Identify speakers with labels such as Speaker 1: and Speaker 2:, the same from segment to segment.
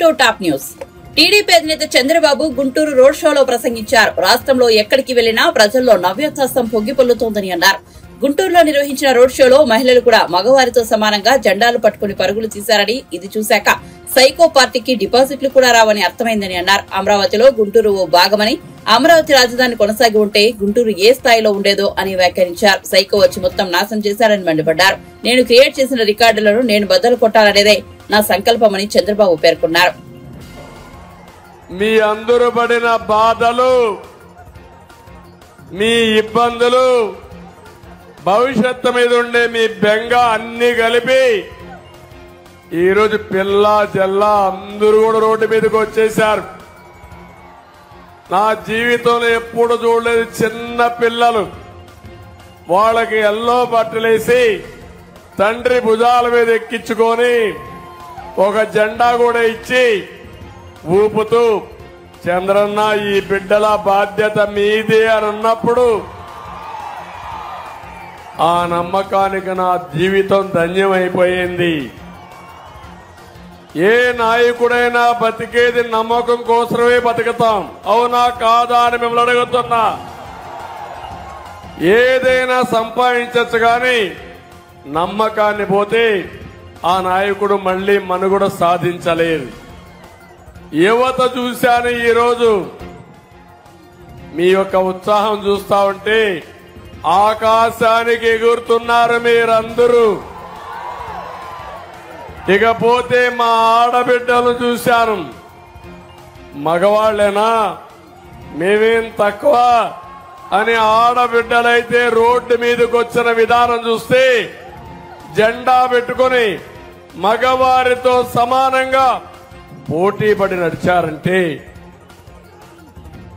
Speaker 1: Welcome to top news. TDP అధినేత Chandrababu Guntur road షోలో ప్రసంగించారు. రాష్ట్రంలో ఎక్కడికి వెళ్లినా ప్రజల్లో నవ్యోత్సాహం పొంగిపొల్లుతోందని అన్నారు. గుంటూరులో నిర్వహించిన రోడ్ షోలో మహిళలు కూడా మగవారితో సమానంగా జెండాలు పట్టుకుని పరుగులు తీశారని, ఇది చూశాక సైకో పార్టీకి డిపాజిట్లు కూడా రావని అర్థమైందని అన్నారు. అమరావతిలో గుంటూరు ఓ భాగమని, అమరావతి రాజధాని కొనసాగి ఉంటే గుంటూరు ఏ స్థాయిలో ఉండేదో అని వ్యాఖ్యానించారు. సైకో వచ్చి మొత్తం నాశనం చేశారని మండిపడ్డారు. నేను క్రియేట్ చేసిన రికార్డులను నేను బద్దలు కొట్టాలనేదే నా సంకల్పమని చంద్రబాబు పేర్కొన్నారు.
Speaker 2: మీ అందరూ పడిన బాధలు, మీ ఇబ్బందులు, భవిష్యత్తు మీద ఉండే మీ బెంగ అన్ని కలిపి ఈరోజు పిల్ల జల్ల అందరూ కూడా రోడ్డు మీదకి వచ్చేశారు. నా జీవితంలో ఎప్పుడు చూడలేదు చిన్న పిల్లలు వాళ్ళకి ఎల్లో బట్టలేసి తండ్రి భుజాల మీద ఎక్కించుకొని ఒక జెండా కూడా ఇచ్చి ఊపుతూ చంద్రన్న ఈ బిడ్డల బాధ్యత మీదే అని అన్నప్పుడు ఆ నమ్మకానికి నా జీవితం ధన్యమైపోయింది. ఏ నాయకుడైనా బతికేది నమ్మకం కోసమే బతుకుతాం, అవునా కాదా అని మిమ్మల్ని అడుగుతున్నా. ఏదైనా సంపాదించచ్చు కానీ నమ్మకాన్ని పోతే ఆ నాయకుడు మళ్లీ మనుగడ సాధించలేదు. యువత చూశాను ఈరోజు మీ యొక్క ఉత్సాహం చూస్తా ఉంటే ఆకాశానికి ఎగురుతున్నారు మీరందరూ. ఇకపోతే మా ఆడబిడ్డలు చూశాను, మగవాళ్లేనా మేమేం తక్కువ అని ఆడబిడ్డలైతే రోడ్డు మీదకి వచ్చిన విధానం చూస్తే జెండా పెట్టుకుని మగవారితో సమానంగా పోటీ పడి నడిచారంటే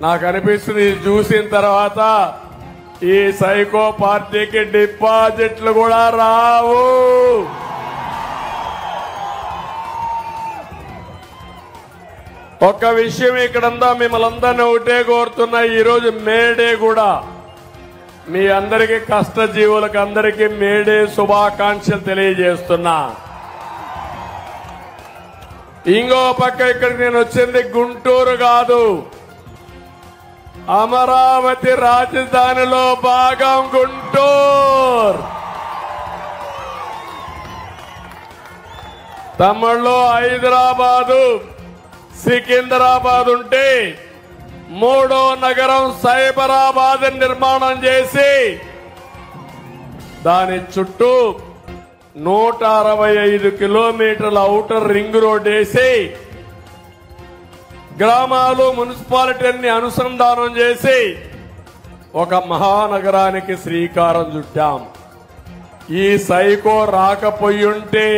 Speaker 2: నాకు అనిపిస్తుంది చూసిన తర్వాత ఈ సైకో పార్టీకి డిపాజిట్లు కూడా రావు. ఒక్క విషయం ఇక్కడంతా మిమ్మల్ని అందరినీ ఒకటే కోరుతున్నా, ఈరోజు మేడే కూడా మీ అందరికీ కష్టజీవులకు అందరికీ మేడే శుభాకాంక్షలు తెలియజేస్తున్నా. ఇంకో పక్క ఇక్కడికి నేను వచ్చింది గుంటూరు కాదు, అమరావతి రాజధానిలో భాగం గుంటూరు. తమిళలో హైదరాబాదు, సికింద్రాబాద్ ఉంటే మూడో నగరం సైబరాబాద్ నిర్మాణం చేసి దాని చుట్టూ 165 కిలోమీటర్ల ఔటర్ రింగ్ రోడ్ వేసి గ్రామాలు మున్సిపాలిటీని అనుసంధానం చేసి ఒక మహానగరానికి శ్రీకారం చుట్టాం. ఈ సైకో రాకపోయుంటే,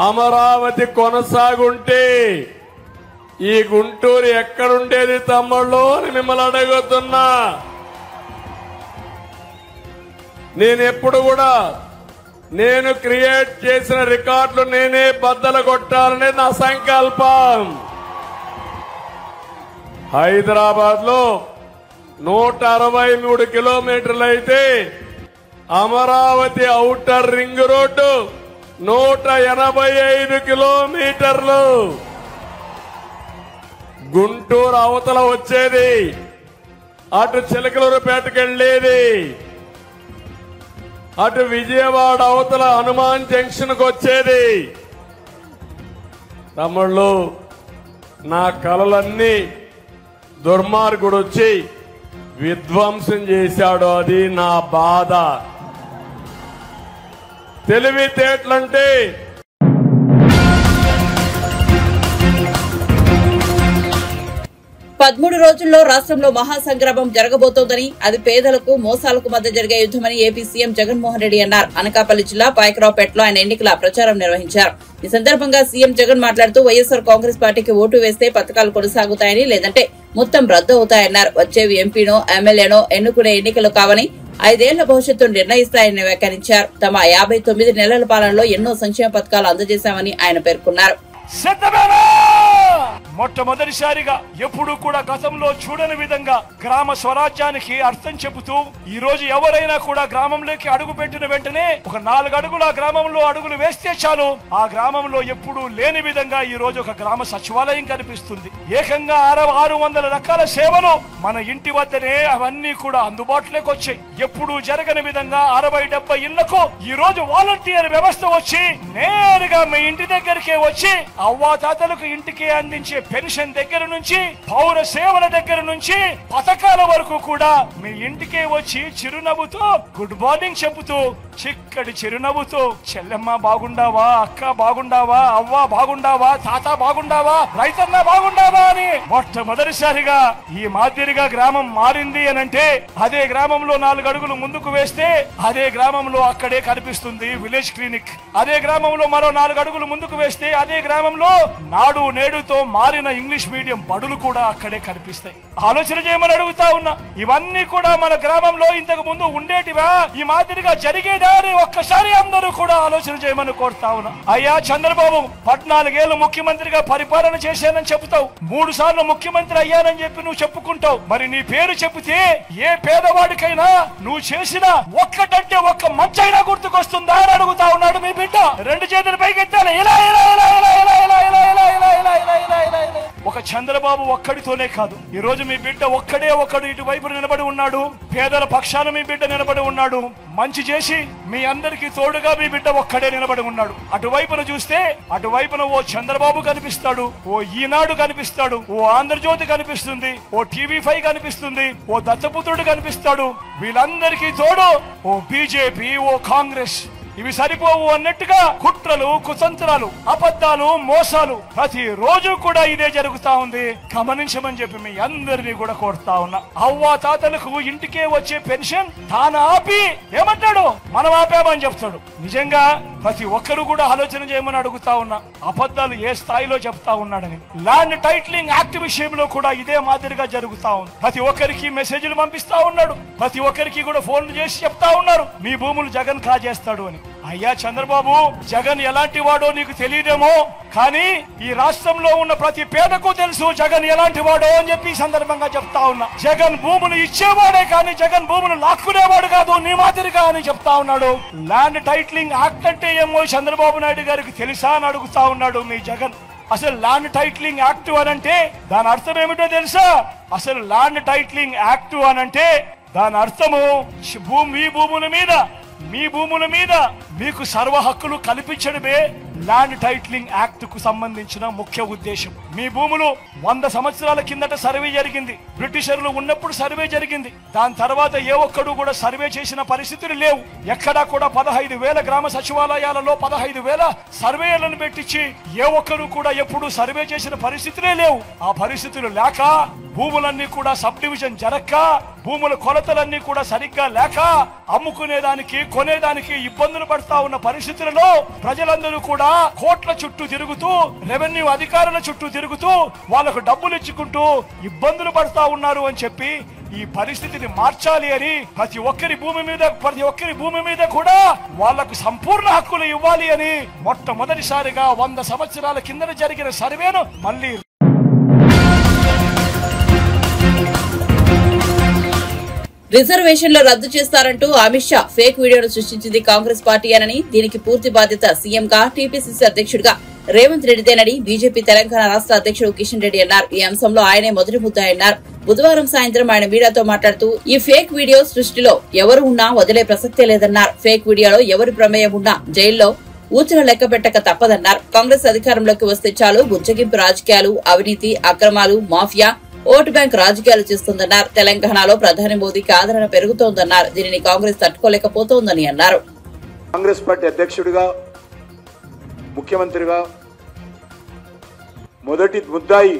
Speaker 2: అమరావతి కొనసాగుంటే ఈ గుంటూరు ఎక్కడుండేది తమ్ముళ్ళు అని మిమ్మల్ని అడుగుతున్నా. నేనెప్పుడు కూడా నేను క్రియేట్ చేసిన రికార్డులు నేనే బద్దలు కొట్టాలనే నా సంకల్పం. హైదరాబాద్ లో 163 కిలోమీటర్లు అయితే అమరావతి ఔటర్ రింగ్ రోడ్డు 185 కిలోమీటర్లు. గుంటూరు అవతల వచ్చేది, అటు చిలకలూరుపేటకి వెళ్లేది, అటు విజయవాడ అవతల హనుమాన్ జంక్షన్ కు వచ్చేది. తమ్ముళ్ళు, నా కలలన్నీ దుర్మార్గుడు వచ్చి విధ్వంసం చేశాడు, అది నా బాధ. తెలివితేటలంటే
Speaker 1: 13 రోజుల్లో రాష్ట్రంలో మహాసంగ్రామం జరగబోతోందని, అది పేదలకు మోసాలకు మధ్య జరిగే యుద్దమని ఏపీ సీఎం జగన్మోహన్ రెడ్డి అన్నారు. అనకాపల్లి జిల్లా పాయకరావుపేటలో ఆయన ఎన్నికల ప్రచారం నిర్వహించారు. ఈ సందర్భంగా సీఎం జగన్ మాట్లాడుతూ వైఎస్ఆర్ కాంగ్రెస్ పార్టీకి ఓటు వేస్తే పథకాలు కొనసాగుతాయని, లేదంటే మొత్తం రద్దు అవుతాయన్నారు. వచ్చేవి ఎంపీనో ఎమ్మెల్యేనో ఎన్నుకునే ఎన్నికలు కావని, 5 ఏళ్ల భవిష్యత్తు నిర్ణయిస్తాయని వ్యాఖ్యానించారు. తమ 59 నెలల పాలనలో ఎన్నో సంక్షేమ పథకాలు అందజేశామని ఆయన పేర్కొన్నారు.
Speaker 3: మొట్టమొదటిసారిగా ఎప్పుడు కూడా గతంలో చూడని విధంగా గ్రామ స్వరాజ్యానికి అర్థం చెబుతూ ఈ రోజు ఎవరైనా కూడా గ్రామంలోకి అడుగు పెట్టిన వెంటనే ఒక 4 అడుగులు ఆ గ్రామంలో అడుగులు వేస్తే చాలు ఆ గ్రామంలో ఎప్పుడు లేని విధంగా ఈ రోజు ఒక గ్రామ సచివాలయం కనిపిస్తుంది. ఏకంగా 600 రకాల సేవలు మన ఇంటి వద్దనే అవన్నీ కూడా అందుబాటులోకి వచ్చాయి. ఎప్పుడు జరగని విధంగా 60-70 ఇళ్లకు ఈ రోజు వాలంటీర్ వ్యవస్థ వచ్చి నేరుగా మీ ఇంటి దగ్గరికే వచ్చి అవ్వాతాతలకు ఇంటికి అందించే పెన్షన్ దగ్గర నుంచి పౌర సేవల దగ్గర నుంచి పథకాల వరకు కూడా మీ ఇంటికే వచ్చి చిరునవ్వుతో గుడ్ మార్నింగ్ చెబుతూ చిక్కటి చిరునవ్వుతో చెల్లెమ్మ బాగుండావా, అక్క బాగుండావా, అవ్వ బాగుండావా, తాత బాగుండావా, రైతన్న బాగుండావా అని మొట్టమొదటిసారిగా ఈ మాదిరిగా గ్రామం మారింది అనంటే అదే గ్రామంలో 4 అడుగులు ముందుకు వేస్తే అదే గ్రామంలో అక్కడే కనిపిస్తుంది విలేజ్ క్లినిక్. అదే గ్రామంలో మరో 4 అడుగులు ముందుకు వేస్తే అదే గ్రామంలో నాడు నేడుతో మారిన ఇంగ్లీష్ మీడియం బడులు కూడా అక్కడే కనిపిస్తాయి. ఆలోచన చేయమని అడుగుతా ఉన్నా. ఇవన్నీ కూడా మన గ్రామంలో ఇంతకు ముందు ఉండేటివా, ఈ మాదిరిగా జరిగేదా అని ఒక్కసారి అందరూ కూడా ఆలోచన చేయమని కోరుతా ఉన్నా. అయ్యా చంద్రబాబు 14 ఏళ్లు ముఖ్యమంత్రిగా పరిపాలన చేశానని చెబుతావు, 3 సార్లు ముఖ్యమంత్రి అయ్యానని చెప్పి నువ్వు చెప్పుకుంటావు. మరి నీ పేరు చెబితే ఏ పేదవాడికైనా నువ్వు చేసిన ఒక్కటంటే ఒక్క మంచైనా గుర్తుకొస్తుందా అని అడుగుతా ఉన్నాడు మీ బిడ్డ. 2 చేతులు పైకెత్తాలి. ఇలా ఇలా ఇలా ఇలా ఇలా ఇలా ఇలా ఇలా ఇలా ఇలా ఇలా ఇలా ఇలా ఇలా. ఒక చంద్రబాబు ఒక్కడితోనే కాదు, ఈ రోజు మీ బిడ్డ ఒక్కడే ఒకడు ఇటువైపు నిలబడి ఉన్నాడు. పేదల పక్షాన మీ బిడ్డ నిలబడి ఉన్నాడు. మంచి చేసి మీ అందరికీ తోడుగా మీ బిడ్డ ఒక్కడే నిలబడి ఉన్నాడు. అటువైపున చూస్తే అటువైపున ఓ చంద్రబాబు కనిపిస్తాడు, ఓ ఈనాడు కనిపిస్తాడు, ఓ ఆంధ్రజ్యోతి కనిపిస్తుంది, ఓ TV5 కనిపిస్తుంది, ఓ దత్తపుత్రుడు కనిపిస్తాడు. వీళ్ళందరికీ తోడు ఓ బీజేపీ, ఓ కాంగ్రెస్. ఇవి సరిపోవు అన్నట్టుగా కుట్రలు, కుతంత్రాలు, అబద్ధాలు, మోసాలు ప్రతి రోజు కూడా ఇదే జరుగుతా ఉంది. గమనించమని చెప్పి మీ అందరినీ కూడా కోరుతా ఉన్నా. అవ్వ తాతలకు ఇంటికే వచ్చే పెన్షన్ తాను ఆపి ఏమంటాడు, మనం ఆపామని చెప్తాడు. నిజంగా ప్రతి ఒక్కరు కూడా ఆలోచన చేయమని అడుగుతా ఉన్నా. అబద్ధాలు ఏ స్థాయిలో చెప్తా ఉన్నాడని. ల్యాండ్ టైటిలింగ్ యాక్ట్ విషయంలో కూడా ఇదే మాదిరిగా జరుగుతా ఉంది. ప్రతి ఒక్కరికి మెసేజ్లు పంపిస్తా ఉన్నాడు. ప్రతి ఒక్కరికి కూడా ఫోన్లు చేసి చెప్తా ఉన్నారు మీ భూములు జగన్ కాజేస్తాడు అని. అయ్యా చంద్రబాబు, జగన్ ఎలాంటి వాడో నీకు తెలియదేమో, కానీ ఈ రాష్ట్రంలో ఉన్న ప్రతి పేదకు తెలుసు జగన్ ఎలాంటి వాడో అని చెప్పి సందర్భంగా చెప్తా ఉన్నా. జగన్ భూములు ఇచ్చేవాడే కానీ జగన్ భూములు లాక్కునేవాడు కాదు నీ మాదిరిగా అని చెప్తా ఉన్నాడు. ల్యాండ్ టైటిలింగ్ యాక్ట్ అంటే ఏమో చంద్రబాబు నాయుడు గారికి తెలుసా అని అడుగుతా ఉన్నాడు మీ జగన్. అసలు ల్యాండ్ టైటిలింగ్ యాక్ట్ అనంటే దాని అర్థం ఏమిటో తెలుసా? అసలు ల్యాండ్ టైటిలింగ్ యాక్ట్ అనంటే దాని అర్థము మీ భూముల మీద మీకు సర్వ హక్కులు కల్పించడమే ల్యాండ్ టైటిలింగ్ యాక్ట్ కు సంబంధించిన ముఖ్య ఉద్దేశం. మీ భూములు 100 సంవత్సరాల కిందట సర్వే జరిగింది. బ్రిటిషర్లు ఉన్నప్పుడు సర్వే జరిగింది. దాని తర్వాత ఏ ఒక్కడు కూడా సర్వే చేసిన పరిస్థితులు లేవు. ఎక్కడా కూడా 15,000 గ్రామ సచివాలయాలలో 15,000 సర్వేలను పెట్టించి ఏ ఒక్కరు కూడా ఎప్పుడు సర్వే చేసిన పరిస్థితులే లేవు. ఆ పరిస్థితులు లేక భూములన్నీ కూడా సబ్ డివిజన్ జరక్క, భూముల కొలతలన్నీ కూడా సరిగ్గా లేక అమ్ముకునేదానికి కొనేదానికి ఇబ్బందులు పడతా ఉన్న పరిస్థితులలో ప్రజలందరూ కూడా కోట్ల చుట్టూ తిరుగుతూ, రెవెన్యూ అధికారుల చుట్టూ తిరుగుతూ వాళ్ళకు డబ్బులు ఇచ్చుకుంటూ ఇబ్బందులు పడతా ఉన్నారు అని చెప్పి ఈ పరిస్థితిని మార్చాలి అని ప్రతి ఒక్కరి భూమి మీద కూడా వాళ్లకు సంపూర్ణ హక్కులు ఇవ్వాలి అని మొట్టమొదటిసారిగా 100 సంవత్సరాల కింద జరిగిన సర్వేను మళ్ళీ
Speaker 1: రిజర్వేషన్లు రద్దు చేస్తారంటూ అమిత్ షా ఫేక్ వీడియోను సృష్టించింది కాంగ్రెస్ పార్టీ అని, దీనికి పూర్తి బాధ్యత సీఎంగా టీపీసీసీ అధ్యక్షుడిగా రేవంత్ రెడ్డిదేనని బీజేపీ తెలంగాణ రాష్ట్ర అధ్యక్షుడు కిషన్ రెడ్డి అన్నారు. ఈ అంశంలో ఆయనే మొదటి ముద్దాయన్నారు. బుధవారం సాయంత్రం ఆయన మీడియాతో మాట్లాడుతూ ఈ ఫేక్ వీడియో సృష్టిలో ఎవరు ఉన్నా వదిలే ప్రసక్తే లేదన్నారు. ఫేక్ వీడియోలో ఎవరి ప్రమేయం ఉన్నా జైల్లో ఊచలు లెక్క పెట్టక తప్పదన్నారు. కాంగ్రెస్ అధికారంలోకి వస్తే చాలు బుజ్జగింపు రాజకీయాలు, అవినీతి, అక్రమాలు, మాఫియా, ఓటు బ్యాంక్ రాజకీయాలు చేస్తుందన్నారు. తెలంగాణలో ప్రధాని మోదీకి ఆదరణ పెరుగుతోందన్నారు. దీనిని కాంగ్రెస్ తట్టుకోలేకపోతోందని అన్నారు.
Speaker 4: కాంగ్రెస్ పార్టీ అధ్యక్షుడిగా, ముఖ్యమంత్రిగా మొదటి ముద్దాయి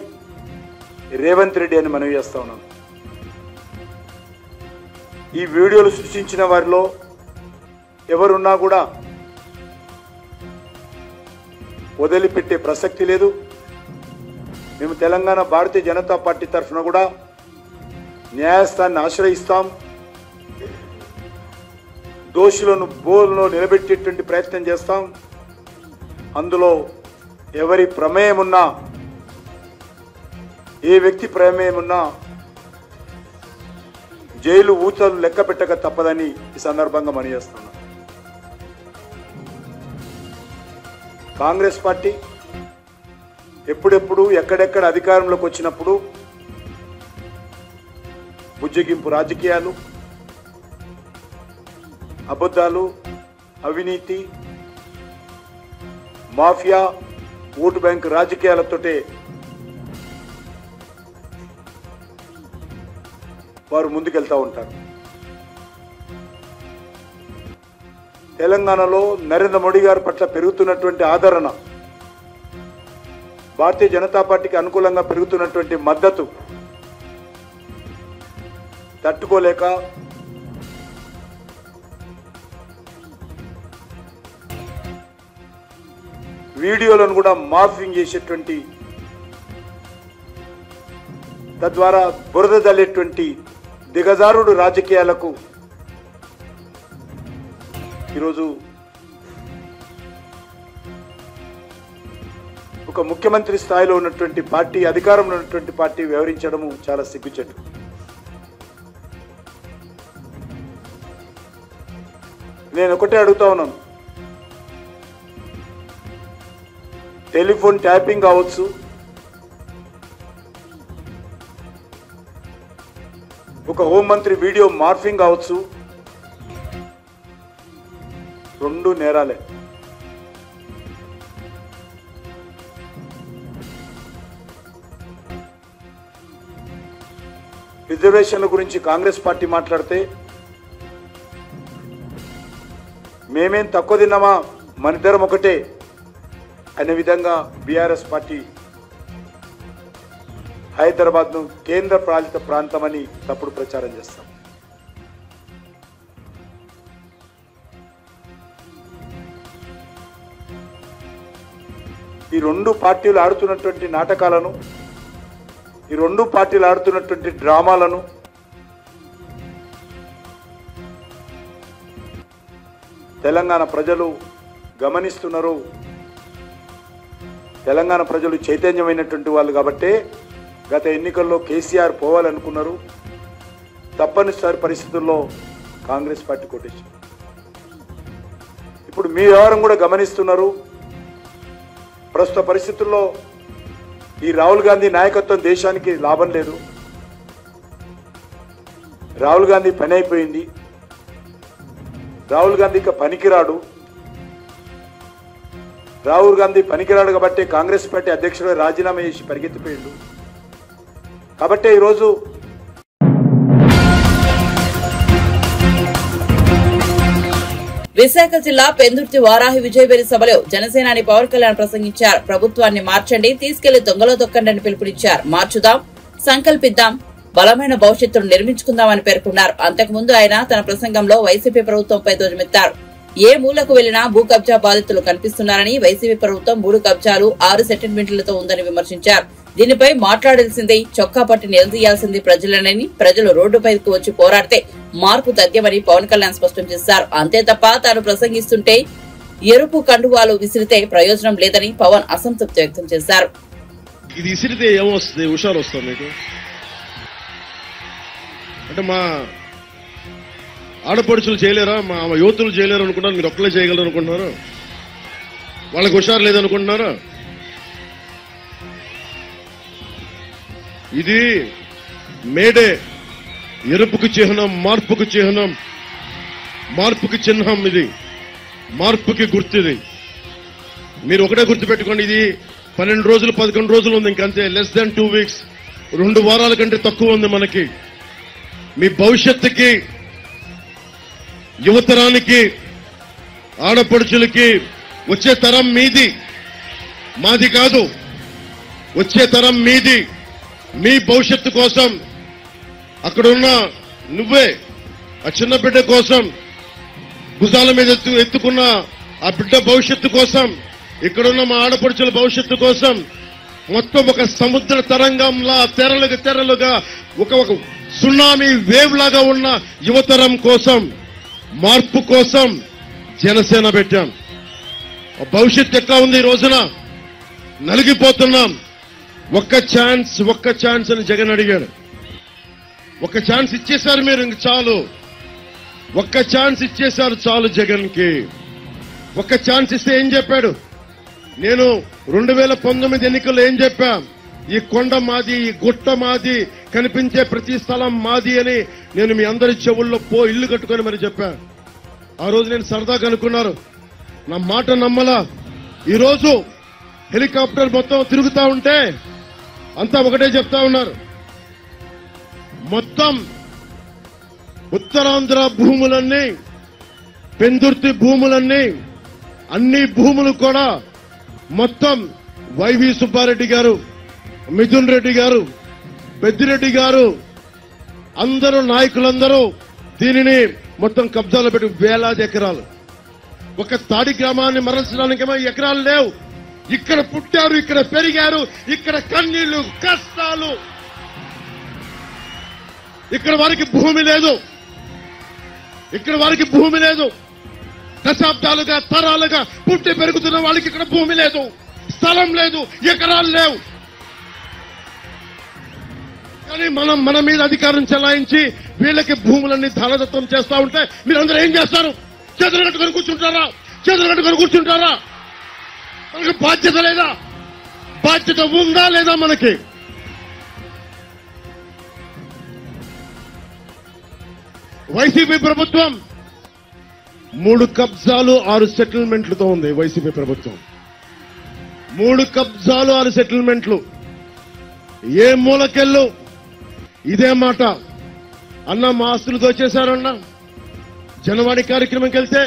Speaker 4: రేవంత్ రెడ్డి అని మనవి చేస్తా ఉన్నాను. ఈ వీడియోలు సృష్టించిన వారిలో ఎవరున్నా కూడా వదిలిపెట్టే ప్రసక్తి లేదు. మేము తెలంగాణ భారతీయ జనతా పార్టీ తరఫున కూడా న్యాయస్థానాన్ని ఆశ్రయిస్తాం. దోషులను బోర్లో నిలబెట్టేటువంటి ప్రయత్నం చేస్తాం. అందులో ఎవరి ప్రమేయం ఉన్నా ఏ వ్యక్తి ప్రమేయమున్నా జైలు ఊచలు లెక్క పెట్టక తప్పదని ఈ సందర్భంగా మనయేస్తున్నాను. కాంగ్రెస్ పార్టీ ఎప్పుడెప్పుడు ఎక్కడెక్కడ అధికారంలోకి వచ్చినప్పుడు బుజ్జగింపు రాజకీయాలు, అబద్ధాలు, అవినీతి, మాఫియా, ఓటు బ్యాంక్ రాజకీయాలతోటే వారు ముందుకెళ్తూ ఉంటారు. తెలంగాణలో నరేంద్ర మోడీ గారి పట్ల పెరుగుతున్నటువంటి ఆదరణ, భారతీయ జనతా పార్టీకి అనుకూలంగా పెరుగుతున్నటువంటి మద్దతు తట్టుకోలేక వీడియోలను కూడా మార్ఫింగ్ చేసేటువంటి, తద్వారా బురద జల్లేటువంటి దిగజారుడు రాజకీయాలకు ఈరోజు ఒక ముఖ్యమంత్రి స్థాయిలో ఉన్నటువంటి పార్టీ, అధికారంలో ఉన్నటువంటి పార్టీ వ్యవహరించడము చాలా సిగ్గుచేటు. నేను ఒకటే అడుగుతా ఉన్నాను, టెలిఫోన్ ట్యాపింగ్ కావచ్చు, ఒక హోంమంత్రి వీడియో మార్ఫింగ్ కావచ్చు, రెండు నేరాలే. రిజర్వేషన్ల గురించి కాంగ్రెస్ పార్టీ మాట్లాడితే మేమేం తక్కువ తిన్నామా, మనిద్దరం ఒకటే అనే విధంగా బీఆర్ఎస్ పార్టీ హైదరాబాద్ను కేంద్ర పాలిత ప్రాంతమని తప్పుడు ప్రచారం చేస్తాం. ఈ రెండు పార్టీలు ఆడుతున్నటువంటి నాటకాలను, ఈ రెండు పార్టీలు ఆడుతున్నటువంటి డ్రామాలను తెలంగాణ ప్రజలు గమనిస్తున్నారు. తెలంగాణ ప్రజలు చైతన్యమైనటువంటి వాళ్ళు కాబట్టే గత ఎన్నికల్లో కేసీఆర్ పోవాలనుకున్నారు. తప్పనిసరి పరిస్థితుల్లో కాంగ్రెస్ పార్టీ కొట్టేసింది. ఇప్పుడు మీ వ్యవహారం కూడా గమనిస్తున్నారు. ప్రస్తుత పరిస్థితుల్లో ఈ రాహుల్ గాంధీ నాయకత్వం దేశానికి లాభం లేదు. రాహుల్ గాంధీ పని అయిపోయింది. రాహుల్ గాంధీ ఇక పనికిరాడు. రాహుల్ గాంధీ పనికిరాడు కాబట్టి కాంగ్రెస్ పార్టీ అధ్యక్షుడు రాజీనామా చేసి పరిగెత్తిపోయిండు. కాబట్టి ఈరోజు
Speaker 1: విశాఖ జిల్లా పెందుర్తి వారాహి విజయబేరి సభలో జనసేనాని పవన్ కళ్యాణ్ ప్రసంగించారు. ప్రభుత్వాన్ని మార్చండి, తీసుకెళ్లి దొంగలో దొక్కండి అని పిలుపునిచ్చారు. మార్చుదాం, సంకల్పిద్దాం, బలమైన భవిష్యత్తును నిర్మించుకుందామని పేర్కొన్నారు. అంతకుముందు ఆయన తన ప్రసంగంలో వైసీపీ ప్రభుత్వంపై ధ్వజమెత్తారు. ఏ మూలకు వెళ్లినా భూ కబ్జా బాధితులు కనిపిస్తున్నారని, వైసీపీ ప్రభుత్వం 3 కబ్జాలు 6 సెటిల్మెంట్లతో ఉందని విమర్శించారు. దీనిపై మాట్లాడాల్సింది, చొక్కా పట్టి నిలదీయాల్సింది ప్రజలనని, ప్రజలు రోడ్డుపైకి వచ్చి పోరాడితే మార్పు తథ్యమని పవన్ కళ్యాణ్ స్పష్టం చేశారు. అంతే తప్ప తాను ప్రసంగిస్తుంటే ఎరుపు కండువాలు విసిరితే ప్రయోజనం లేదని పవన్ అసంతృప్తి వ్యక్తం చేశారు.
Speaker 5: ఇది విసిరితే ఏమొస్తుంది, హుషారు వస్తుంది మీకు? అంటే మా ఆడపడుచులు చేయలేరా, మా యువతులు చేయలేరు అనుకుంటారు, మీరు ఒక్కలే చేయగలరు అనుకుంటున్నారు? వాళ్ళకి హుషారు లేదనుకుంటున్నారా? ఇది మేడే, ఎరుపుకు చిహ్నం, మార్పుకు చిహ్నం, మార్పుకి చిహ్నం. ఇది మార్పుకి గుర్తుది. మీరు ఒకటే గుర్తుపెట్టుకోండి, ఇది 12 రోజులు 11 రోజులు ఉంది, ఇంకంతే. లెస్ దాన్ 2 వీక్స్, 2 వారాల కంటే తక్కువ ఉంది మనకి. మీ భవిష్యత్తుకి, యువతరానికి, ఆడపడుచులకి, వచ్చే తరం మీది, మాది కాదు. వచ్చే తరం మీది. మీ భవిష్యత్తు కోసం, అక్కడున్న నువ్వే ఆ చిన్న బిడ్డ కోసం భుజాల మీద ఎత్తుకున్న ఆ బిడ్డ భవిష్యత్తు కోసం, ఇక్కడున్న మా ఆడపడుచుల భవిష్యత్తు కోసం, మొత్తం ఒక సముద్ర తరంగంలా తెరలుగా ఒక సునామీ వేవ్ లాగా ఉన్న యువతరం కోసం, మార్పు కోసం జనసేన పెట్టాం. భవిష్యత్తు ఎట్లా ఉంది? ఈ రోజున నలిగిపోతున్నాం. ఒక్క ఛాన్స్ అని జగన్ అడిగాడు. ఒక్క ఛాన్స్ ఇచ్చేశారు మీరు, ఇంక చాలు. ఒక్క ఛాన్స్ ఇచ్చేశారు చాలు జగన్కి. ఒక్క ఛాన్స్ ఇస్తే ఏం చెప్పాడు? నేను 2019 ఎన్నికల్లో ఏం చెప్పా? ఈ కొండ మాది, ఈ గుట్ట మాది, కనిపించే ప్రతి స్థలం మాది అని నేను మీ అందరి చెవుల్లో ఇల్లు కట్టుకొని మరి చెప్పా. ఆ రోజు నేను సరదాగా అనుకున్నారు, నా మాట నమ్మలా. ఈరోజు హెలికాప్టర్ మొత్తం తిరుగుతా ఉంటే అంతా ఒకటే చెప్తా ఉన్నారు, మొత్తం ఉత్తరాంధ్ర భూములన్నీ, పెందుర్తి భూములన్నీ, అన్ని భూములు కూడా మొత్తం వైవి సుబ్బారెడ్డి గారు, మిథున్ రెడ్డి గారు, పెద్దిరెడ్డి గారు, అందరూ నాయకులందరూ దీనిని మొత్తం కబ్జాలో పెట్టి వేలాది ఎకరాలు. ఒక తాడి గ్రామాన్ని మరల్చడానికేమో ఎకరాలు లేవు. ఇక్కడ పుట్టారు, ఇక్కడ పెరిగారు, ఇక్కడ కన్నీళ్లు, కష్టాలు. ఇక్కడ వారికి భూమి లేదు, ఇక్కడ వారికి భూమి లేదు. దశాబ్దాలుగా, తరాలుగా పుట్టి పెరుగుతున్న వాళ్ళకి ఇక్కడ భూమి లేదు, స్థలం లేదు, ఎకరాలు లేవు. కానీ మన మీద అధికారం చెలాయించి వీళ్ళకి భూములన్నీ ధనదత్తం చేస్తా ఉంటే మీరందరూ ఏం చేస్తారు? చేతులు కట్టుకొని కూర్చుంటారా? చేతులు కట్టుకొని కూర్చుంటారా? మనకి బాధ్యత లేదా? బాధ్యత ఉందా లేదా మనకి? వైసీపీ ప్రభుత్వం 3 కబ్జాలు 6 సెటిల్మెంట్లతో ఉంది. వైసీపీ ప్రభుత్వం 3 కబ్జాలు 6 సెటిల్మెంట్లు. ఏ మూలకెళ్ళు ఇదే మాట. అన్న మా ఆస్తులు దోచేశారన్నా, జనవాణి కార్యక్రమంకి వెళ్తే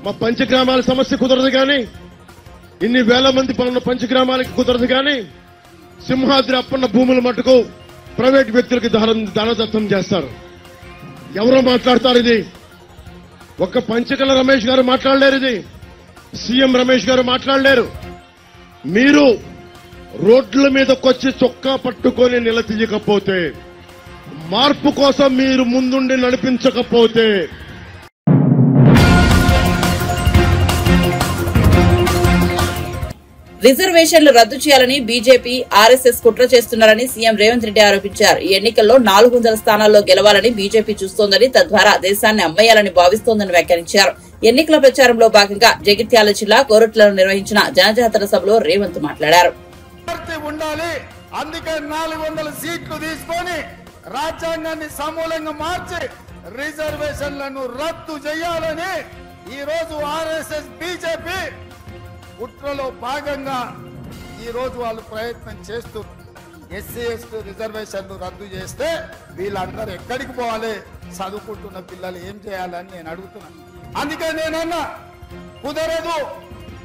Speaker 5: మా పంచగ్రామాల సమస్య కుదరదు కానీ, ఇన్ని వేల మంది పనున్న పంచగ్రామాలకి కుదరదు కానీ, సింహాద్రి అప్పన్న భూముల మట్టుకు ప్రైవేట్ వ్యక్తులకి దానదత్తం చేస్తారు. ఎవరో మాట్లాడతారు ఇది? ఒక్క పంచకల రమేష్ గారు మాట్లాడలేరు, ఇది సీఎం రమేష్ గారు మాట్లాడలేరు. మీరు రోడ్ల మీదకొచ్చి చొక్కా పట్టుకొని నిలదీయకపోతే, మార్పు కోసం మీరు ముందుండి నడిపించకపోతే,
Speaker 1: రిజర్వేషన్లు రద్దు చేయాలని బీజేపీ, ఆర్ఎస్ఎస్ కుట్ర చేస్తున్నారని సీఎం రేవంత్ రెడ్డి ఆరోపించారు. ఈ ఎన్నికల్లో 400 స్థానాల్లో గెలవాలని బీజేపీ చూస్తోందని, తద్వారా దేశాన్ని అమ్మేయాలని భావిస్తోందని వ్యాఖ్యానించారు. ఎన్నికల ప్రచారంలో భాగంగా జగిత్యాల జిల్లా కోరుట్లలో నిర్వహించిన జనజాతర సభలో రేవంత్ మాట్లాడారు.
Speaker 6: అందుకే 400 సీట్లు తీసుకొని రాజ్యాంగాన్ని సమూలంగా మార్చి రిజర్వేషన్లను రద్దు చేయాలని ఈ రోజు ఆర్ఎస్ఎస్, బీజేపీ కుట్రలో భాగంగా ఈ రోజు వాళ్ళు ప్రయత్నం చేస్తూ ఎస్సీ ఎస్టీ రిజర్వేషన్లు రద్దు చేస్తే వీళ్ళందరూ ఎక్కడికి పోవాలి? చదువుకుంటున్న పిల్లలు ఏం చేయాలని నేను అడుగుతున్నాను. అందుకే నేనన్నా, కుదరదు,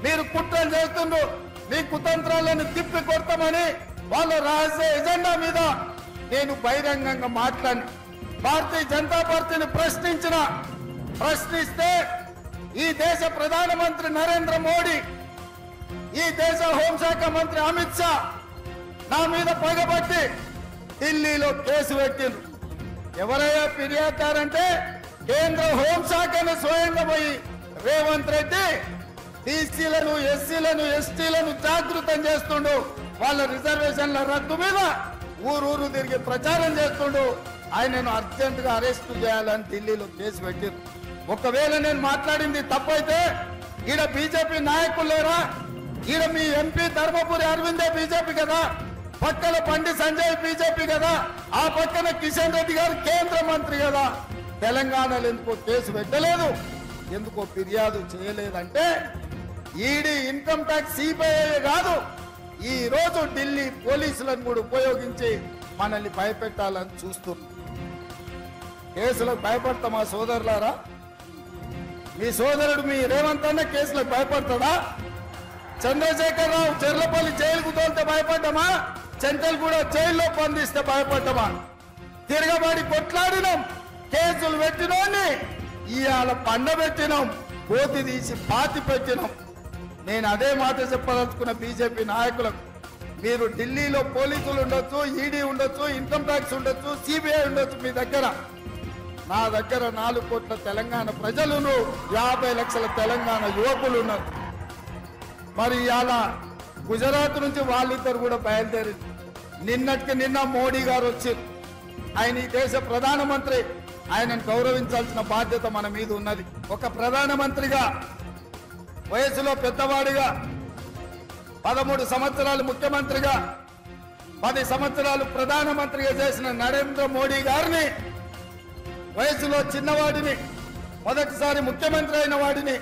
Speaker 6: మీరు కుట్రలు చేస్తుండ్రు, మీ కుతంత్రాలను తిప్పి కొడతామని వాళ్ళ రాజకీయ ఎజెండా మీద నేను బహిరంగంగా మాట్లాడిన. భారతీయ జనతా పార్టీని ప్రశ్నిస్తే ఈ దేశ ప్రధానమంత్రి నరేంద్ర మోడీ, ఈ దేశ హోంశాఖ మంత్రి అమిత్ షా నా మీద పగబట్టి ఢిల్లీలో కేసు పెట్టిండ్రు. ఎవరయ్యా ఫిర్యాదుదారంటే కేంద్ర హోంశాఖను స్వయంగా పోయి రేవంత్ రెడ్డి బీసీలను, ఎస్సీలను, ఎస్టీలను జాగృతం చేస్తుండు. వాళ్ళ రిజర్వేషన్ల రద్దు మీద ఊరూరు తిరిగి ప్రచారం చేస్తుండు. ఆయనను అర్జెంట్ గా అరెస్టు చేయాలని ఢిల్లీలో కేసు పెట్టిండ్రు. ఒకవేళ నేను మాట్లాడింది తప్పైతే ఈడ బీజేపీ నాయకులు లేరా? ఈడ మీ ఎంపీ ధర్మపురి అరవిందే బీజేపీ కదా, పక్కన బండి సంజయ్ బీజేపీ కదా, ఆ పక్కన కిషన్ రెడ్డి గారు కేంద్ర మంత్రి కదా. తెలంగాణలో ఎందుకో కేసు పెట్టలేదు, ఎందుకో ఫిర్యాదు చేయలేదంటే ఈడీ, ఇన్కమ్ ట్యాక్స్, సిబిఐ కాదు, ఈ రోజు ఢిల్లీ పోలీసులను కూడా ఉపయోగించి మనల్ని భయపెట్టాలని చూస్తున్నారు. కేసులకు భయపడతామా సోదరులారా? మీ సోదరుడు మీ రేవంత్ అన్న కేసులకు భయపడతాడా? చంద్రశేఖర్ రావు చెర్లపల్లి జైలుకు తోలితే భయపడ్డామా? చెంచల్గూడ జైల్లో బంధిస్తే భయపడ్డామా? తిరగబడి కొట్లాడినాం, కేసులు పెట్టినోని ఇవాళ పండబెట్టినాం, కోతి తీసి పాతి పెట్టినాం. నేను అదే మాట చెప్పదలుచుకున్న బీజేపీ నాయకులకు, మీరు ఢిల్లీలో పోలీసులు ఉండొచ్చు, ఈడీ ఉండొచ్చు, ఇన్కమ్ ట్యాక్స్ ఉండొచ్చు, సిబిఐ ఉండొచ్చు, మీ దగ్గర, నా దగ్గర 4 కోట్ల తెలంగాణ ప్రజలను, 50 లక్షల తెలంగాణ యువకులు ఉన్నారు. మరి ఇవాళ గుజరాత్ నుంచి వాళ్ళిద్దరు కూడా బయలుదేరి నిన్నటికి నిన్న మోడీ గారు వచ్చారు. ఆయన ఈ దేశ ప్రధానమంత్రి, ఆయనను గౌరవించాల్సిన బాధ్యత మన మీద ఉన్నది. ఒక ప్రధానమంత్రిగా, వయసులో పెద్దవాడిగా, 13 సంవత్సరాలు ముఖ్యమంత్రిగా, 10 సంవత్సరాలు ప్రధానమంత్రిగా చేసిన నరేంద్ర మోడీ గారిని, వయసులో చిన్నవాడిని, మొదటిసారి ముఖ్యమంత్రి అయిన వాడిని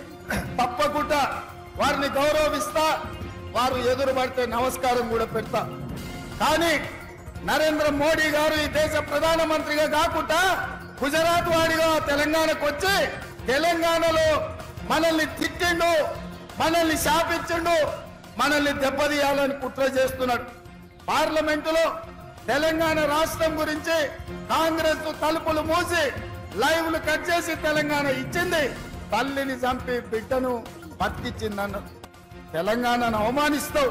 Speaker 6: తప్పకుండా వారిని గౌరవిస్తా, వారు ఎదురు పడితే నమస్కారం కూడా పెడతా. కానీ నరేంద్ర మోడీ గారు ఈ దేశ ప్రధానమంత్రిగా కాకుండా గుజరాత్ వాడిగా తెలంగాణకు వచ్చి తెలంగాణలో మనల్ని తిట్టిండు, మనల్ని శాపించిండు, మనల్ని దెబ్బతీయాలని కుట్ర చేస్తున్నాడు. పార్లమెంటులో తెలంగాణ రాష్ట్రం గురించి కాంగ్రెస్ తలుపులు మూసి లైవ్లు కట్ చేసి తెలంగాణ ఇచ్చింది. తల్లిని చంపి బిడ్డను బతికిచ్చిందన్నారు. తెలంగాణను అవమానిస్తావు,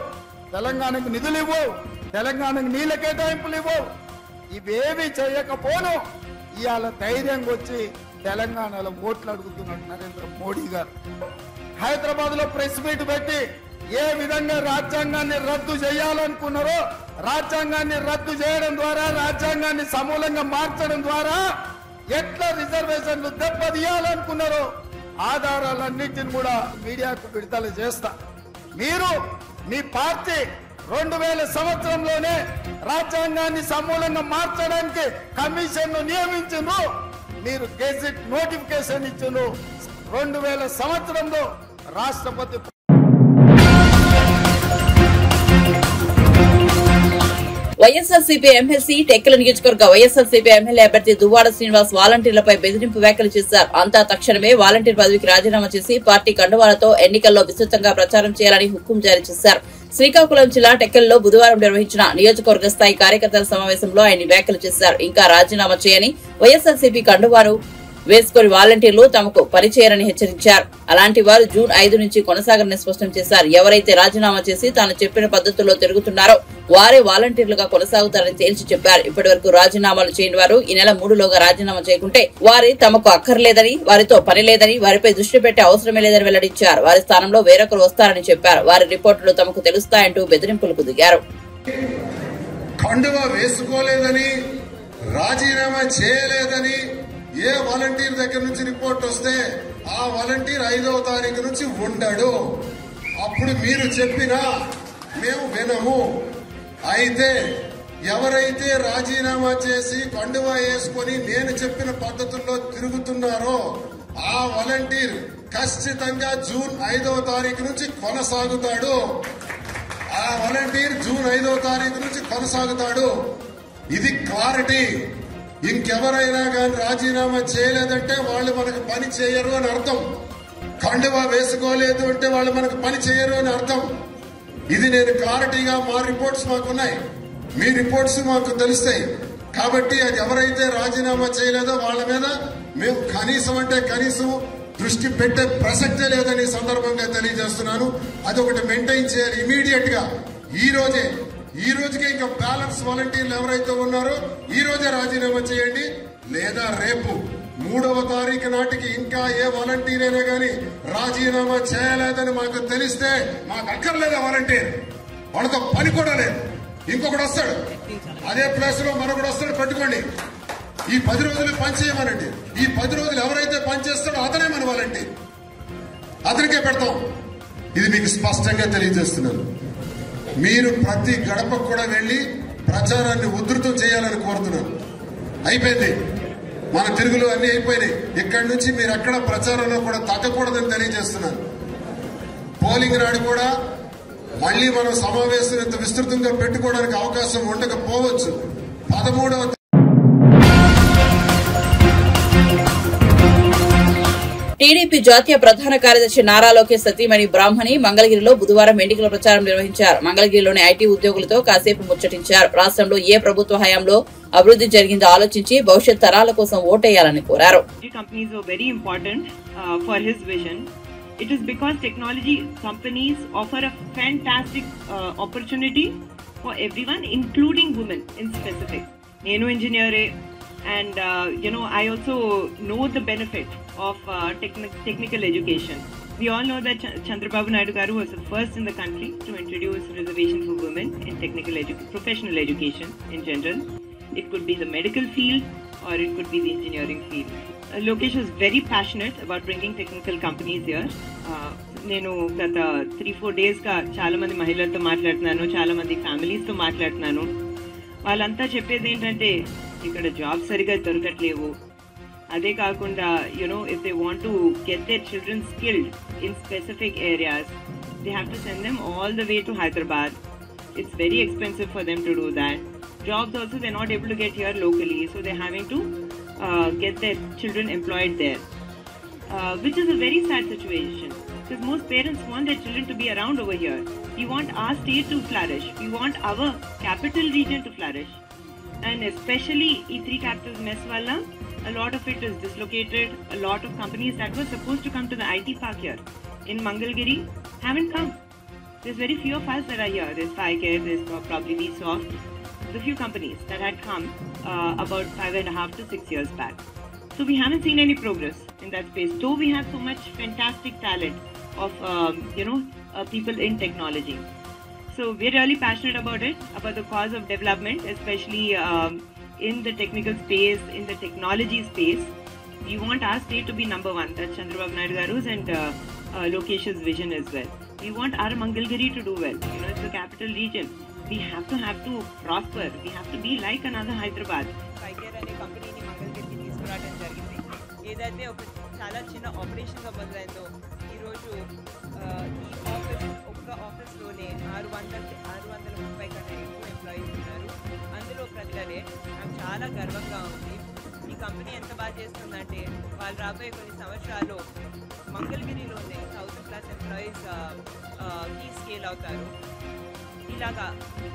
Speaker 6: తెలంగాణకు నిధులు ఇవ్వవు, తెలంగాణకు నీళ్ళ కేటాయింపులు ఇవ్వవు, ఇవేవి చేయకపోను ఇవాళ ధైర్యంగా వచ్చి తెలంగాణలో ఓట్లు అడుగుతున్నాడు నరేంద్ర మోడీ గారు. హైదరాబాద్ లో ప్రెస్ మీట్ పెట్టి ఏ విధంగా రాజ్యాంగాన్ని రద్దు చేయాలనుకున్నారో, రాజ్యాంగాన్ని రద్దు చేయడం ద్వారా, రాజ్యాంగాన్ని సమూలంగా మార్చడం ద్వారా ఎట్లా రిజర్వేషన్లు దెబ్బతీయాలనుకున్నారో ఆధారాలన్నింటిని కూడా మీడియాకు విడుదల చేస్తా. మీరు మీ పార్టీ 2000 సంవత్సరంలోనే రాజ్యాంగాన్ని సమూలంగా మార్చడానికి కమిషన్ ను నియమించిండ్రు. మీరు గెజిట్ నోటిఫికేషన్ ఇచ్చిండ్రు. 2000 సంవత్సరంలో రాష్ట్రపతి
Speaker 1: వైఎస్ఆర్సీపీ ఎమ్మెల్సీ టెక్కల నియోజకవర్గ వైఎస్ఆర్సీపీ ఎమ్మెల్యే అభ్యర్థి దువ్వాడ శ్రీనివాస్ వాలంటీర్లపై బెదిరింపు వ్యాఖ్యలు చేశారు. అంతా తక్షణమే వాలంటీర్ పదవికి రాజీనామా చేసి పార్టీ కండువాలతో ఎన్నికల్లో విస్తృతంగా ప్రచారం చేయాలని హుకుం జారీ చేశారు. శ్రీకాకుళం జిల్లా టెక్కల్లో బుధవారం నిర్వహించిన నియోజకవర్గ స్థాయి కార్యకర్తల సమావేశంలో ఆయన వ్యాఖ్యలు చేశారు. ఇంకా రాజీనామా చేయని వైఎస్ఆర్సీపీ కండువాను వేసుకుని వాలంటీర్లు తమకు పనిచేయరని హెచ్చరించారు. అలాంటి వారు జూన్ 5 నుంచి కొనసాగరని స్పష్టం చేశారు. ఎవరైతే రాజీనామా చేసి తాను చెప్పిన పద్ధతుల్లో తిరుగుతున్నారో వారే వాలంటీర్లుగా కొనసాగుతారని తేల్చి చెప్పారు. ఇప్పటి వరకు రాజీనామాలు చేయని వారు ఈ నెల 3లోగా రాజీనామా చేయకుంటే వారి తమకు అక్కర్లేదని, వారితో పని లేదని, వారిపై దృష్టి పెట్టే అవసరమే లేదని వెల్లడించారు. వారి స్థానంలో వేరొకరు వస్తారని చెప్పారు. వారి రిపోర్టులు తమకు తెలుస్తాయంటూ బెదిరింపులకు దిగారు.
Speaker 7: కండువా వేసుకోలేదని, రాజీనామా చేయలేదని ఏ వాలంటీర్ దగ్గర నుంచి రిపోర్ట్ వస్తే ఆ వాలంటీర్ 5వ తారీఖు నుంచి ఉండడు. అప్పుడు మీరు చెప్పినా మేము వినము. అయితే ఎవరైతే రాజీనామా చేసి కండువా వేసుకొని నేను చెప్పిన పద్ధతుల్లో తిరుగుతున్నారో ఆ వాలంటీర్ ఖచ్చితంగా జూన్ 5వ తారీఖు నుంచి కొనసాగుతాడు. ఆ వాలంటీర్ జూన్ 5వ తారీఖు నుంచి కొనసాగుతాడు. ఇది క్లారిటీ. ఇంకెవరైనా కానీ రాజీనామా చేయలేదంటే వాళ్ళు మనకు పని చేయరు అని అర్థం. కండువా వేసుకోలేదు అంటే వాళ్ళు మనకు పని చేయరు అని అర్థం. ఇది నేను క్లారిటీగా, మా రిపోర్ట్స్ మాకున్నాయి, మీ రిపోర్ట్స్ మాకు తెలుస్తాయి. కాబట్టి అది ఎవరైతే రాజీనామా చేయలేదో వాళ్ళ మీద మేము కనీసం అంటే కనీసం దృష్టి పెట్టే ప్రసక్తే లేదని సందర్భంగా తెలియజేస్తున్నాను. అది ఒకటి మెయింటైన్ చేయాలి ఇమీడియట్ గా. ఈ రోజుకే ఇంకా బ్యాలెన్స్ వాలంటీర్లు ఎవరైతే ఉన్నారో ఈ రోజే రాజీనామా చేయండి. లేదా రేపు 3వ తారీఖు నాటికి ఇంకా ఏ వాలంటీర్ అయినా కానీ రాజీనామా చేయలేదని మాకు తెలిస్తే మాకు అక్కర్లేదు వాలంటీర్, వాళ్ళతో పని కూడా లేదు. ఇంకొకటి వస్తాడు, అదే ప్లేస్ లో మరొకటి వస్తాడు, పెట్టుకోండి. ఈ 10 రోజులు పని చేయమనండి. ఈ 10 రోజులు ఎవరైతే పని చేస్తాడో అతనే మన వాలంటీర్, అతనికే పెడతాం. ఇది మీకు స్పష్టంగా తెలియజేస్తున్నాను. మీరు ప్రతి గడపకు కూడా వెళ్లి ప్రచారాన్ని ఉధృతం చేయాలని కోరుతున్నాను. అయిపోయింది, మన తిరుగులు అన్ని అయిపోయినాయి. ఇక్కడి నుంచి మీరు ఎక్కడ ప్రచారంలో కూడా తగ్గకూడదని తెలియజేస్తున్నాను. పోలింగ్ నాడు కూడా మళ్లీ మనం సమావేశం ఇంత విస్తృతంగా పెట్టుకోవడానికి అవకాశం ఉండకపోవచ్చు. 13వ
Speaker 1: టీడీపీ జాతీయ ప్రధాన కార్యదర్శి నారా లోకేష్ సతీమణి బ్రాహ్మణి మంగళగిరిలో బుధవారం ఎన్నికల ప్రచారం నిర్వహించారు. మంగళగిరిలోని ఐటీ ఉద్యోగులతో కాసేపు ముచ్చటించారు. రాష్ట్రంలో ఏ ప్రభుత్వ హయాంలో అభివృద్ధి జరిగిందో ఆలోచించి భవిష్యత్ తరాల కోసం ఓటేయాలని కోరారు.
Speaker 8: It is because technology companies offer a fantastic opportunity for everyone, including women in specific. Nenu engineer and I also know the benefit of technical education. We all know that Chandrababu Naidu Garu was the first in the country to introduce reservation for women in professional education in general. It could be the medical field or it could be the engineering field. Lokesh was very passionate about bringing technical companies here. నేను గత 3-4 డేస్గా చాలా మంది మహిళలతో మాట్లాడుతున్నాను, చాలా మంది ఫ్యామిలీస్తో మాట్లాడుతున్నాను. వాళ్ళంతా చెప్పేది ఏంటంటే ఇక్కడ జాబ్ సరిగా దొరకట్లేవు. అదే కాకుండా if they want to get their children skilled in specific areas, they have to send them all the way to Hyderabad. It's very expensive for them to do that. Jobs also they're not able to get here locally, so they're having to get their children employed there, which is a very sad situation because most parents want their children to be around over here. We want our state to flourish. We want our capital region to flourish, and especially E3 capitals mess wala. A lot of it is dislocated. A lot of companies that were supposed to come to the IT park here in Mangalgiri haven't come. There's very few of us that are here. There's FiCare, there's probably Vsoft, the few companies that had come about 5.5 to 6 years back. So we haven't seen any progress in that space, though we have so much fantastic talent of people in technology. So we're really passionate about it, about the cause of development, especially in the technical space, in the technology space. We want our state to be number one. That's Chandrababu Naidu Garu's and Lokesh's vision as well. We want our Mangalgiri to do well. It's the capital region. We have to prosper. We have to be like another Hyderabad.
Speaker 9: FiCare అనే కంపెనీని మంగళగిరికి తీసుకురావడం జరిగింది. ఏదైతే ఒక చాలా చిన్న ఆపరేషన్గా మొదలైందో ఈరోజు ఈ ఒక్క ఆఫీస్లోనే 630 కన్నా ఎక్కువ ఎంప్లాయీస్ ఉన్నారు. అందులో ప్రజలనే నాకు చాలా గర్వంగా ఉంది. ఈ కంపెనీ ఎంత బాగా చేస్తుందంటే వాళ్ళు రాబోయే కొన్ని సంవత్సరాల్లో మంగళగిరిలోనే 1000+ ఎంప్లాయీస్ కి స్కేల్ అవుతారు. ఇలాగా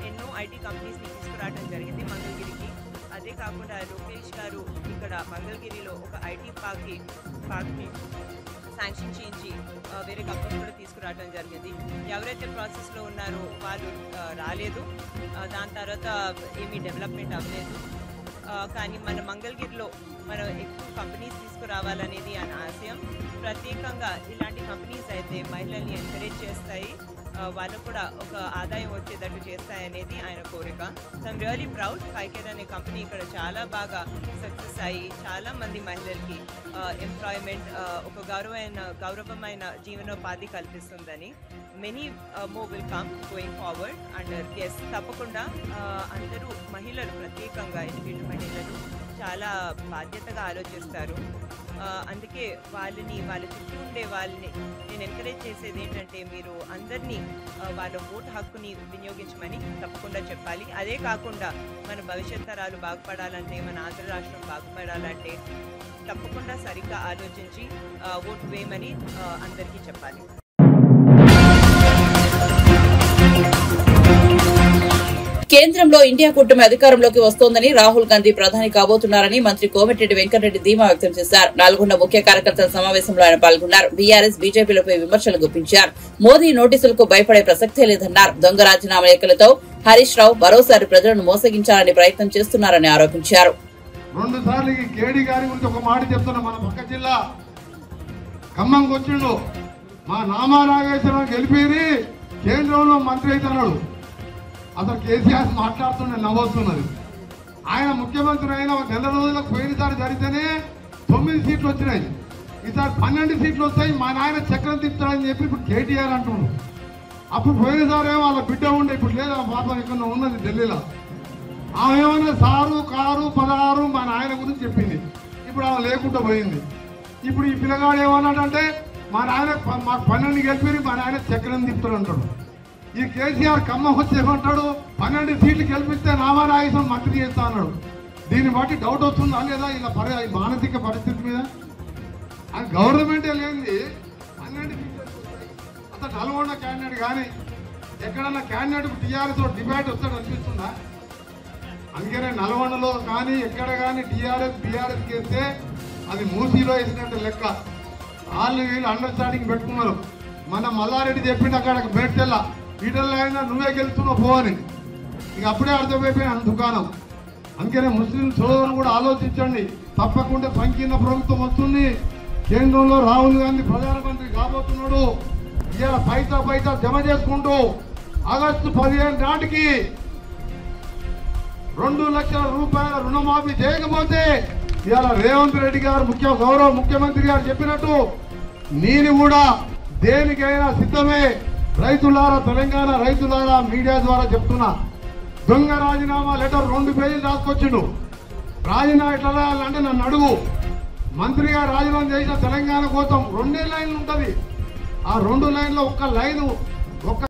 Speaker 9: ఎన్నో ఐటీ కంపెనీస్ని తీసుకురావడం జరిగింది మంగళగిరికి. అదే కాకుండా లోకేష్ గారు ఇక్కడ మంగళగిరిలో ఒక ఐటీ పార్క్ని శాంక్షన్ చేయించి వేరే కంపెనీ కూడా తీసుకురావడం జరిగింది. ఎవరైతే ప్రాసెస్లో ఉన్నారో వాళ్ళు రాలేదు, దాని తర్వాత ఏమీ డెవలప్మెంట్ అవ్వలేదు. కానీ మన మంగళగిరిలో మనం ఎక్కువ కంపెనీస్ తీసుకురావాలనేది ఆయన ఆశయం. ప్రత్యేకంగా ఇలాంటి కంపెనీస్ అయితే మహిళల్ని ఎంకరేజ్ చేస్తాయి, వాళ్ళకు కూడా ఒక ఆదాయం వచ్చేటట్టు చేస్తాయనేది ఆయన కోరిక. So I'm really proud. FiCare అనే కంపెనీ ఇక్కడ చాలా బాగా సక్సెస్ అయ్యి చాలా మంది మహిళలకి ఎంప్లాయ్మెంట్, ఒక గౌరవమైన జీవనోపాధి కల్పిస్తుందని. Many more will come going forward. And yes, తప్పకుండా అందరూ మహిళలు, ప్రత్యేకంగా ఎడ్యుకేటెడ్ మహిళలు చాలా బాధ్యతగా ఆలోచిస్తారు. అందుకే వాళ్ళ చుట్టూ ఉండే వాళ్ళని నేను ఎంకరేజ్ చేసేది ఏంటంటే మీరు అందరినీ వాళ్ళ ఓటు హక్కుని వినియోగించమని తప్పకుండా చెప్పాలి. అదే కాకుండా మన భవిష్యత్ తరాలు బాగుపడాలంటే, మన ఆంధ్ర రాష్ట్రం బాగుపడాలంటే తప్పకుండా సరిగ్గా ఆలోచించి ఓటు వేయమని అందరికీ చెప్పాలి.
Speaker 1: కేంద్రంలో ఇండియా కూటమి అధికారంలోకి వస్తోందని, రాహుల్ గాంధీ ప్రధాని కాబోతున్నారని మంత్రి కోమటిరెడ్డి వెంకటరెడ్డి ధీమా వ్యక్తం చేశారు. నల్గొండ ముఖ్య కార్యకర్తల సమావేశంలో ఆయన పాల్గొన్నారు. బీఆర్ఎస్, బీజేపీలపై విమర్శలు గుప్పించారు. మోదీ నోటీసులకు భయపడే ప్రసక్తే లేదన్నారు. దొంగ రాజీనామా లేఖలతో హరీష్ రావు మరోసారి ప్రజలను మోసగించాలని ప్రయత్నం చేస్తున్నారని ఆరోపించారు.
Speaker 10: 2 సార్లు కేడీ గారి గురించి ఒక మాట చెప్తున్నా. మన పక్క జిల్లా ఖమ్మంకి వచ్చిండు, మా నామా నాగేశ్వరరావు గెలిపేది కేంద్రంలో మంత్రి అవుతున్నాడు. అసలు కేసీఆర్ మాట్లాడుతుండే నవ్వుతున్నది. ఆయన ముఖ్యమంత్రి అయిన 1 నెల రోజులకు పోయినసారి జరిగితేనే 9 సీట్లు వచ్చినాయి. ఈసారి 12 సీట్లు వస్తాయి, మా నాయన చక్రం తిప్పుతాడని చెప్పి ఇప్పుడు కేటీఆర్ అంటున్నాడు. అప్పుడు పోయినసారి వాళ్ళ బిడ్డ ఉండే, ఇప్పుడు లేదా పాపం ఇక్కడ ఉన్నది ఢిల్లీలో. ఆమె ఏమన్నా సారు కారు 16 మా నాయన గురించి చెప్పింది. ఇప్పుడు ఆమె లేకుండా పోయింది. ఇప్పుడు ఈ పిల్లగాడు ఏమన్నాడంటే మా నాయన మాకు 12 గెలిపి మా నాయన చక్రం తిప్పుతాడు అంటాడు. ఈ కేసీఆర్ ఖమ్మం వచ్చి ఏమంటాడు, 12 సీట్లు గెలిపిస్తే నామానాగేశ్వరం మంత్రి చేస్తా అన్నాడు. దీన్ని బట్టి డౌట్ వస్తుందా లేదా ఇలా మానసిక పరిస్థితి మీద? అది గవర్నమెంటే లేనిది 12 సీట్లు అసలు నల్గొండ క్యాండిడేట్ కానీ ఎక్కడన్నా క్యాండిడేట్కు టీఆర్ఎస్ డిబేట్ వస్తాడు అనిపిస్తుందా? అందుకనే నల్గొండలో కానీ ఎక్కడ కానీ టీఆర్ఎస్ బీఆర్ఎస్ చేస్తే అది మూసీలో వేసినట్టు లెక్క. వాళ్ళు వీళ్ళు అండర్స్టాండింగ్ పెట్టుకున్నారు. మన మల్లారెడ్డి చెప్పిండు అక్కడ బెట్టెల్లా వీటల్లో అయినా నువ్వే గెలుస్తున్నావు పోవని. ఇక అప్పుడే అర్థమైపోయిన దుకాణం. అందుకనే ముస్లిం సోదరులు కూడా ఆలోచించండి. తప్పకుండా సంకీర్ణ ప్రభుత్వం వస్తుంది. కేంద్రంలో రాహుల్ గాంధీ ప్రధానమంత్రి కాబోతున్నాడు. ఇవాళ పైసా జమ చేసుకుంటూ ఆగస్టు 15 నాటికి 2 లక్షల రూపాయల రుణమాఫీ చేయకపోతే ఇవాళ రేవంత్ రెడ్డి గారు గౌరవ ముఖ్యమంత్రి గారు చెప్పినట్టు నేను కూడా దేనికైనా సిద్ధమే. రైతులారా, తెలంగాణ రైతులారా, మీడియా ద్వారా చెప్తున్నా, దొంగ రాజీనామా లెటర్ 2 పేజీలు రాసుకొచ్చిండు. రాజీనామా ఎట్లా అంటే నన్ను అడుగు. మంత్రిగా రాజీనామా చేసిన తెలంగాణ కోసం 2 లైన్లు ఉంటుంది. ఆ 2 లైన్లో ఒక్క లైను